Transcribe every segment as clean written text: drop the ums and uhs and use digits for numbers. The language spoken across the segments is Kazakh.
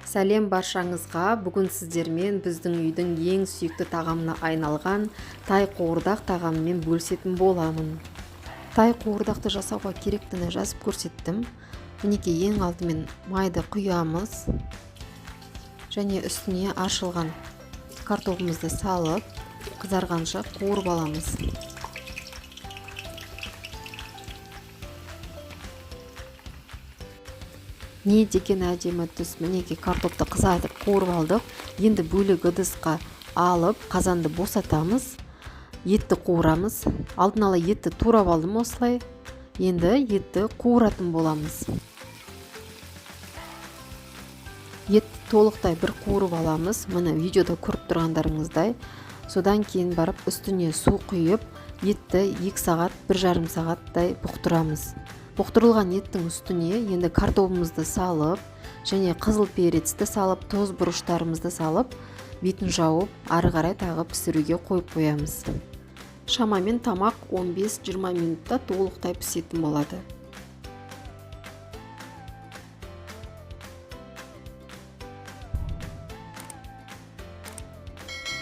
Сәлем баршаңызға. Бүгін сіздермен біздің үйдің ең сүйікті тағамына айналған тай қуырдақ тағамымен бөлісетін боламын. Тай қуырдақты жасауға керектіні жазып көрсеттім. Мінекей, ең алдымен майды құямыз және үстіне ашылған картопымызды салып, қызарғанша қуырып аламыз. Не деген әдемі түс. Мінекей, картопты қызартып қуырып алдық. Енді бөлек ыдысқа алып, қазанды босатамыз. Етті қуырамыз. Алдын ала етті турап алдым осылай. Енді етті қуыратын боламыз. Етті толықтай бір қуырып аламыз. Міне видеода көріп тұрғандарыңыздай. Содан кейін барып үстіне су құйып, етті 2 сағат, 1,5 сағаттай бұқтырамыз. Бұқтырылған еттің үстіне енді картопымызды салып, және қызыл перецті салып, тоз бұрыштарымызды салып, бетін жауып, ары қарай тағы пісіруге қойып қоямыз. Шамамен тамақ 15-20 минутта толықтай пісетін болады.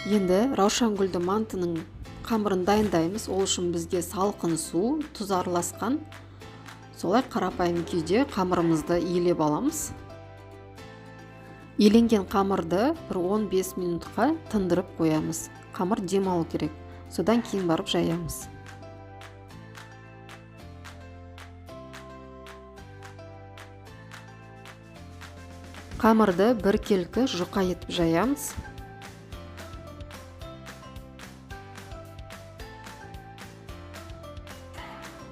Енді раушангүлді мантының қамырын дайындаймыз. Ол үшін бізге салқын су, тұз араласқан. Солай қарапайым күйде қамырымызды иілеп аламыз. Иленген қамырды бір 15 минутқа тындырып қоямыз. Қамыр демалу керек. Содан кейін барып жаямыз. Қамырды біркелкі жұқа етіп жаямыз.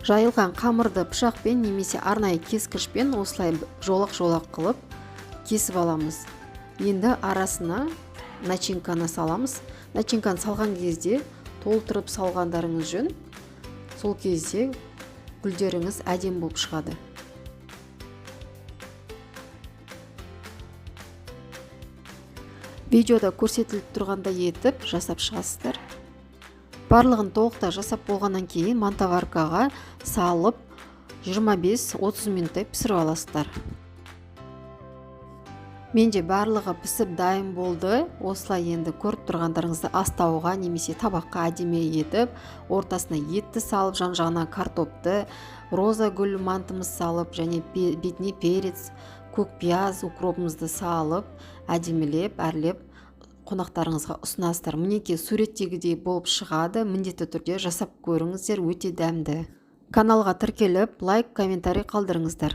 Жайылған қамырды пышақпен немесе арнайы кескішпен осылай жолақ-жолақ қылып кесіп аламыз. Енді арасына начинканы саламыз. Начинканы салған кезде толтырып салғандарыңыз жөн. Сол кезде гүлдеріңіз әдемі болып шығады. Видеода көрсетіліп тұрғандай етіп жасап шығасыздар. Барлығын толықтай жасап болғаннан кейін мантаваркаға салып 25-30 минуттай пісіріп аласыздар. Менде барлығы пісіп дайын болды. Осылай енді көріп тұрғандарыңызды астауға немесе табаққа әдемі етіп, ортасына етті салып, жан-жағына картопты, роза гүл мантымыз салып, және бетіне перец, көк пияз, укропымызды салып, әдемілеп, әрлеп қонақтарыңызға ұсынасыздар. Мінекей, суреттегідей болып шығады. Міндетті түрде жасап көріңіздер, өте дәмді. Каналға тіркеліп, лайк, комментарий қалдырыңыздар.